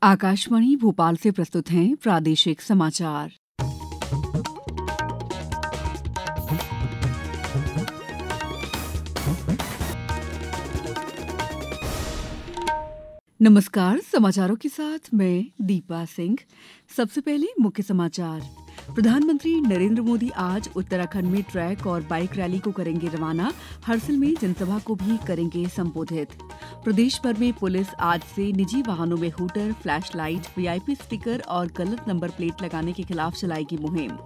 आकाशवाणी भोपाल से प्रस्तुत हैं प्रादेशिक समाचार। नमस्कार, समाचारों के साथ मैं दीपा सिंह। सबसे पहले मुख्य समाचार। प्रधानमंत्री नरेंद्र मोदी आज उत्तराखंड में ट्रैक और बाइक रैली को करेंगे रवाना। हरसिल में जनसभा को भी करेंगे संबोधित। प्रदेश भर में पुलिस आज से निजी वाहनों में hooter, flash light, VIP sticker और गलत नंबर प्लेट लगाने के खिलाफ चलाएगी मुहिम।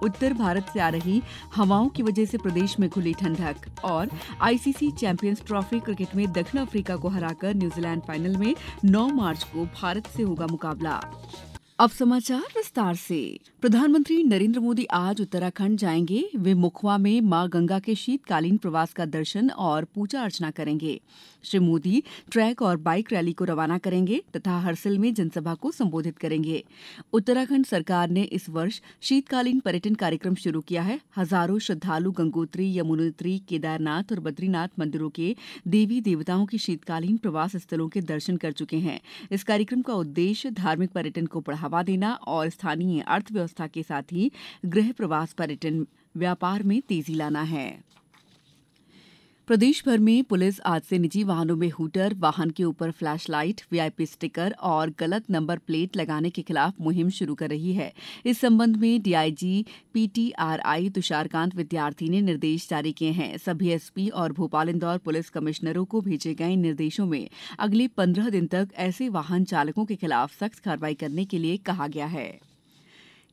उत्तर भारत से आ रही हवाओं की वजह से प्रदेश में खुली ठंडक। और आईसीसी चैंपियंस ट्रॉफी क्रिकेट में दक्षिण अफ्रीका को हराकर न्यूजीलैंड फाइनल में 9 मार्च को भारत से होगा मुकाबला। अब समाचार विस्तार से। प्रधानमंत्री नरेंद्र मोदी आज उत्तराखंड जाएंगे। वे मुखवा में मां गंगा के शीतकालीन प्रवास का दर्शन और पूजा अर्चना करेंगे। श्री मोदी ट्रैक और बाइक रैली को रवाना करेंगे तथा हरसिल में जनसभा को संबोधित करेंगे। उत्तराखंड सरकार ने इस वर्ष शीतकालीन पर्यटन कार्यक्रम शुरू किया है। हजारों श्रद्धालु गंगोत्री, यमुनोत्री, केदारनाथ और बद्रीनाथ मंदिरों के देवी देवताओं की शीतकालीन प्रवास स्थलों के दर्शन कर चुके हैं। इस कार्यक्रम का उद्देश्य धार्मिक पर्यटन को बढ़ावा देना और स्थानीय अर्थव्यवस्था के साथ ही गृह प्रवास पर्यटन व्यापार में तेजी लाना है। प्रदेश भर में पुलिस आज से निजी वाहनों में हूटर, वाहन के ऊपर फ्लैश लाइट, वीआईपी स्टिकर और गलत नंबर प्लेट लगाने के खिलाफ मुहिम शुरू कर रही है। इस संबंध में डीआईजी पीटीआरआई तुषारकांत विद्यार्थी ने निर्देश जारी किए हैं। सभी एसपी और भोपाल इंदौर पुलिस कमिश्नरों को भेजे गए निर्देशों में अगले 15 दिन तक ऐसे वाहन चालकों के खिलाफ सख्त कार्रवाई करने के लिए कहा गया है।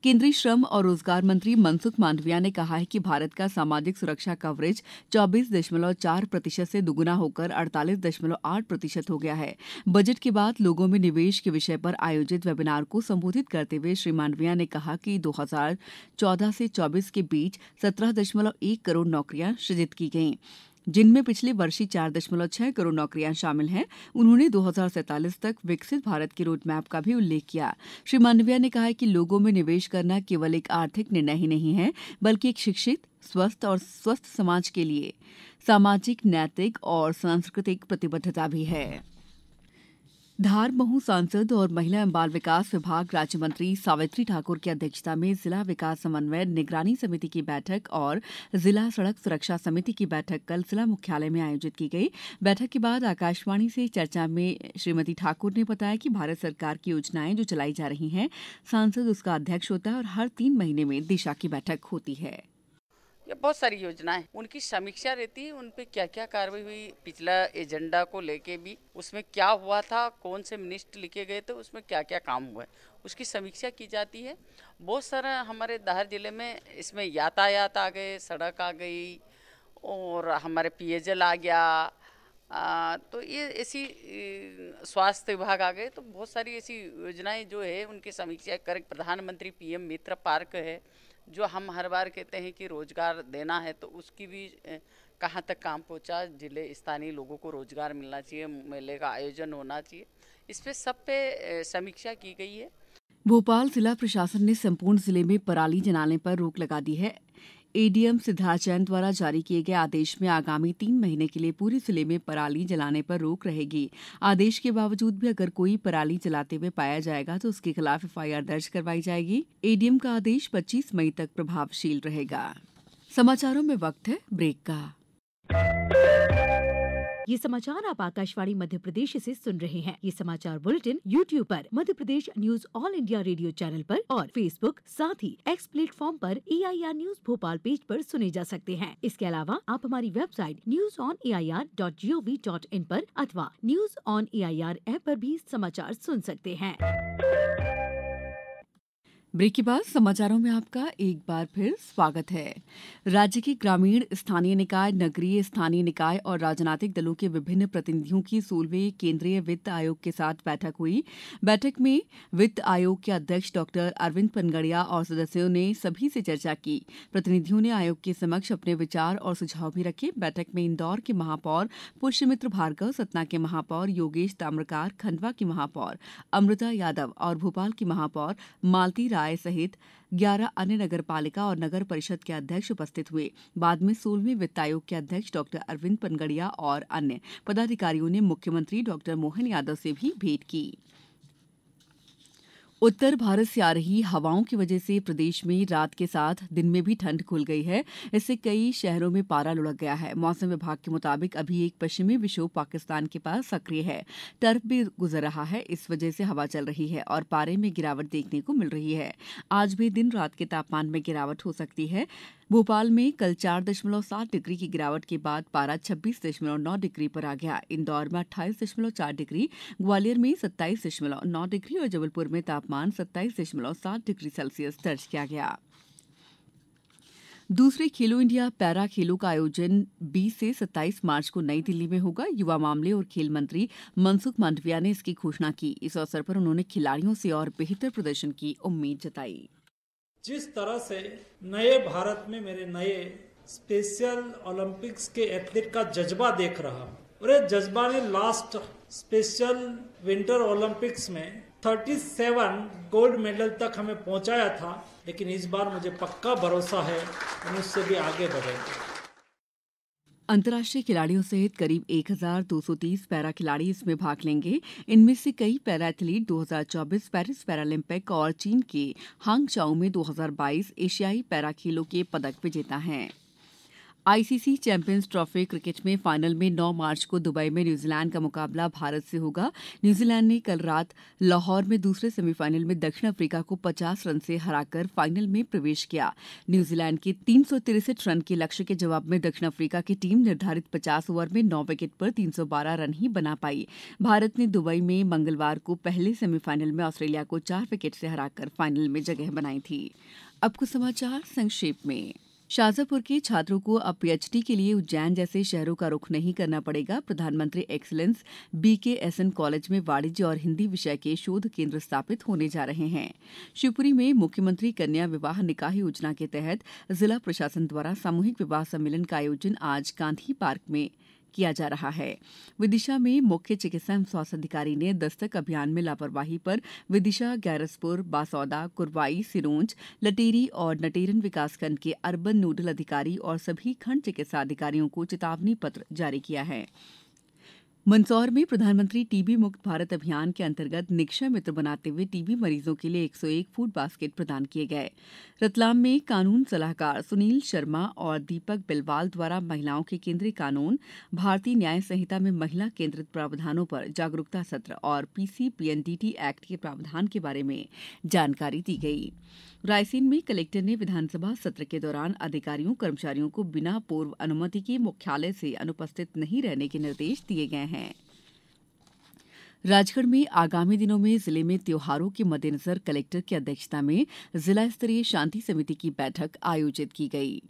केंद्रीय श्रम और रोजगार मंत्री मनसुख मांडविया ने कहा है कि भारत का सामाजिक सुरक्षा कवरेज 24.4% से दुगुना होकर 48.8% हो गया है। बजट के बाद लोगों में निवेश के विषय पर आयोजित वेबिनार को संबोधित करते हुए श्री मांडविया ने कहा कि 2014 से 24 के बीच 17.1 करोड़ नौकरियां सृजित की गईं, जिनमें पिछले वर्ष ही 4.6 करोड़ नौकरियां शामिल हैं। उन्होंने 2047 तक विकसित भारत के रोड मैप का भी उल्लेख किया। श्री मांडविया ने कहा कि लोगों में निवेश करना केवल एक आर्थिक निर्णय ही नहीं है, बल्कि एक शिक्षित, स्वस्थ समाज के लिए सामाजिक, नैतिक और सांस्कृतिक प्रतिबद्धता भी है। धार महू सांसद और महिला एवं बाल विकास विभाग राज्य मंत्री सावित्री ठाकुर की अध्यक्षता में जिला विकास समन्वय निगरानी समिति की बैठक और जिला सड़क सुरक्षा समिति की बैठक कल जिला मुख्यालय में आयोजित की गई। बैठक के बाद आकाशवाणी से चर्चा में श्रीमती ठाकुर ने बताया कि भारत सरकार की योजनाएं जो चलाई जा रही हैं, सांसद उसका अध्यक्ष होता है और हर 3 महीने में दिशा की बैठक होती है। ये बहुत सारी योजनाएं, उनकी समीक्षा रहती है, उन पे क्या क्या कार्रवाई हुई, पिछला एजेंडा को लेके भी उसमें क्या हुआ था, कौन से मिनिस्टर लिखे गए थे, उसमें क्या क्या काम हुआ है, उसकी समीक्षा की जाती है। बहुत सारा हमारे धार जिले में इसमें यातायात आ गए, सड़क आ गई और हमारे पेयजल आ गया, तो ये ऐसी स्वास्थ्य विभाग आ गए। तो बहुत सारी ऐसी योजनाएं जो है उनकी समीक्षा कर। प्रधानमंत्री पीएम मित्र पार्क है जो हम हर बार कहते हैं कि रोजगार देना है, तो उसकी भी कहाँ तक काम पहुँचा, जिले स्थानीय लोगों को रोजगार मिलना चाहिए, मेले का आयोजन होना चाहिए, इस पे सब पे समीक्षा की गई है। भोपाल जिला प्रशासन ने संपूर्ण जिले में पराली जलाने पर रोक लगा दी है। एडीएम सिद्धार्थ जैन द्वारा जारी किए गए आदेश में आगामी 3 महीने के लिए पूरे जिले में पराली जलाने पर रोक रहेगी। आदेश के बावजूद भी अगर कोई पराली जलाते हुए पाया जाएगा तो उसके खिलाफ एफआईआर दर्ज करवाई जाएगी। एडीएम का आदेश 25 मई तक प्रभावशील रहेगा। समाचारों में वक्त है ब्रेक का। ये समाचार आप आकाशवाणी मध्य प्रदेश से सुन रहे हैं। ये समाचार बुलेटिन YouTube पर Madhya Pradesh news all India radio channel पर और फेसबुक साथ ही एक्स प्लेटफॉर्म पर AIR न्यूज भोपाल पेज पर सुने जा सकते हैं। इसके अलावा आप हमारी वेबसाइट newsonair.gov.in पर अथवा न्यूज ऑन AIR ऐप पर भी समाचार सुन सकते हैं। ब्रेक के बाद समाचारों में आपका एक बार फिर स्वागत है। राज्य के ग्रामीण, स्थानीय निकाय, नगरीय स्थानीय निकाय और राजनीतिक दलों के विभिन्न प्रतिनिधियों की 16वें केंद्रीय वित्त आयोग के साथ बैठक हुई। बैठक में वित्त आयोग के अध्यक्ष डॉक्टर अरविंद पनगड़िया और सदस्यों ने सभी से चर्चा की। प्रतिनिधियों ने आयोग के समक्ष अपने विचार और सुझाव भी रखे। बैठक में इंदौर के महापौर पुष्यमित्र भार्गव, सतना के महापौर योगेश ताम्रकार, खंडवा की महापौर अमृता यादव और भोपाल की महापौर मालती राय सहित 11 अन्य नगरपालिका और नगर परिषद के अध्यक्ष उपस्थित हुए। बाद में 16वें वित्त आयोग के अध्यक्ष डॉक्टर अरविंद पनगड़िया और अन्य पदाधिकारियों ने मुख्यमंत्री डॉक्टर मोहन यादव से भी भेंट की। उत्तर भारत से आ रही हवाओं की वजह से प्रदेश में रात के साथ दिन में भी ठंड खुल गई है। इससे कई शहरों में पारा लुढ़क गया है। मौसम विभाग के मुताबिक अभी एक पश्चिमी विक्षोभ पाकिस्तान के पास सक्रिय है। टर्फ भी गुजर रहा है। इस वजह से हवा चल रही है और पारे में गिरावट देखने को मिल रही है। आज भी दिन रात के तापमान में गिरावट हो सकती है। भोपाल में कल 4.7 डिग्री की गिरावट के बाद पारा 26.9 डिग्री पर आ गया। इंदौर में 28.4 डिग्री, ग्वालियर में 27.9 डिग्री और जबलपुर में तापमान 27.7 डिग्री सेल्सियस दर्ज किया गया। दूसरे खेलो इंडिया पैरा खेलों का आयोजन 20 से 27 मार्च को नई दिल्ली में होगा। युवा मामले और खेल मंत्री मनसुख मांडविया ने इसकी घोषणा की। इस अवसर पर उन्होंने खिलाड़ियों से और बेहतर प्रदर्शन की उम्मीद जताई। जिस तरह से नए भारत में मेरे नए स्पेशल ओलंपिक्स के एथलीट का जज्बा देख रहा हूँ और ये जज्बा ने लास्ट स्पेशल विंटर ओलंपिक्स में 37 गोल्ड मेडल तक हमें पहुंचाया था, लेकिन इस बार मुझे पक्का भरोसा है हम उससे भी आगे बढ़ेंगे। अंतर्राष्ट्रीय खिलाड़ियों सहित करीब 1230 पैरा खिलाड़ी इसमें भाग लेंगे। इनमें से कई पैरा एथलीट 2024 पेरिस पैरालंपिक और चीन के हांगझाऊ में 2022 एशियाई पैरा खेलों के पदक विजेता हैं। आईसीसी चैंपियंस ट्रॉफी क्रिकेट में फाइनल में 9 मार्च को दुबई में न्यूजीलैंड का मुकाबला भारत से होगा। न्यूजीलैंड ने कल रात लाहौर में दूसरे सेमीफाइनल में दक्षिण अफ्रीका को 50 रन से हराकर फाइनल में प्रवेश किया। न्यूजीलैंड के 363 रन के लक्ष्य के जवाब में दक्षिण अफ्रीका की टीम निर्धारित 50 ओवर में 9 विकेट पर 312 रन ही बना पाई। भारत ने दुबई में मंगलवार को पहले सेमीफाइनल में ऑस्ट्रेलिया को 4 विकेट से हराकर फाइनल में जगह बनाई थी। अब कुछ समाचार संक्षेप में। शाजापुर के छात्रों को अब पीएचडी के लिए उज्जैन जैसे शहरों का रुख नहीं करना पड़ेगा। प्रधानमंत्री एक्सीलेंस बीकेएसएन कॉलेज में वाणिज्य और हिंदी विषय के शोध केंद्र स्थापित होने जा रहे हैं। शिवपुरी में मुख्यमंत्री कन्या विवाह निकाह योजना के तहत जिला प्रशासन द्वारा सामूहिक विवाह सम्मेलन का आयोजन आज गांधी पार्क में किया जा रहा है। विदिशा में मुख्य चिकित्सा एवं स्वास्थ्य अधिकारी ने दस्तक अभियान में लापरवाही पर विदिशा, गैरसपुर, बासौदा, कुरवाई, सिरोंज, लटेरी और नटेरन विकासखंड के अर्बन नोडल अधिकारी और सभी खंड चिकित्सा अधिकारियों को चेतावनी पत्र जारी किया है। मंदसौर में प्रधानमंत्री टीबी मुक्त भारत अभियान के अंतर्गत निक्षय मित्र बनाते हुए टीबी मरीजों के लिए 101 फूड बास्केट प्रदान किए गए। रतलाम में कानून सलाहकार सुनील शर्मा और दीपक बिलवाल द्वारा महिलाओं के केंद्रीय कानून भारतीय न्याय संहिता में महिला केंद्रित प्रावधानों पर जागरूकता सत्र और पीसी-पीएनडीटी एक्ट के प्रावधान के बारे में जानकारी दी गई। रायसेन में कलेक्टर ने विधानसभा सत्र के दौरान अधिकारियों कर्मचारियों को बिना पूर्व अनुमति के मुख्यालय से अनुपस्थित नहीं रहने के निर्देश दिए गए हैं। राजगढ़ में आगामी दिनों में जिले में त्योहारों के मद्देनजर कलेक्टर की अध्यक्षता में जिला स्तरीय शांति समिति की बैठक आयोजित की गई।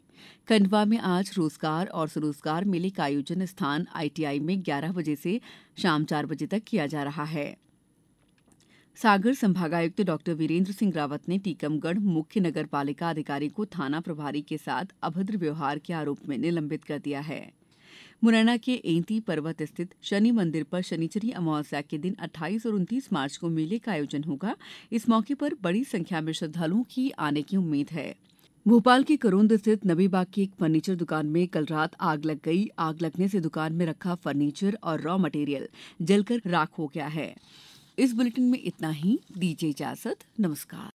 खंडवा में आज रोजगार और स्वरोजगार मेले का आयोजन स्थान आईटीआई में 11 बजे से शाम 4 बजे तक किया जा रहा है। सागर संभागायुक्त डॉक्टर वीरेंद्र सिंह रावत ने टीकमगढ़ मुख्य नगर पालिका अधिकारी को थाना प्रभारी के साथ अभद्र व्यवहार के आरोप में निलंबित कर दिया है। मुरैना के एंती पर्वत स्थित शनि मंदिर पर शनिचरी अमावस्या के दिन 28 और 29 मार्च को मेले का आयोजन होगा। इस मौके पर बड़ी संख्या में श्रद्धालुओं की आने की उम्मीद है। भोपाल के करोंद स्थित नबी बाग की एक फर्नीचर दुकान में कल रात आग लग गई। आग लगने से दुकान में रखा फर्नीचर और रॉ मटेरियल जलकर राख हो गया है। इस बुलेटिन में इतना ही। दीजिए इजाजत। नमस्कार।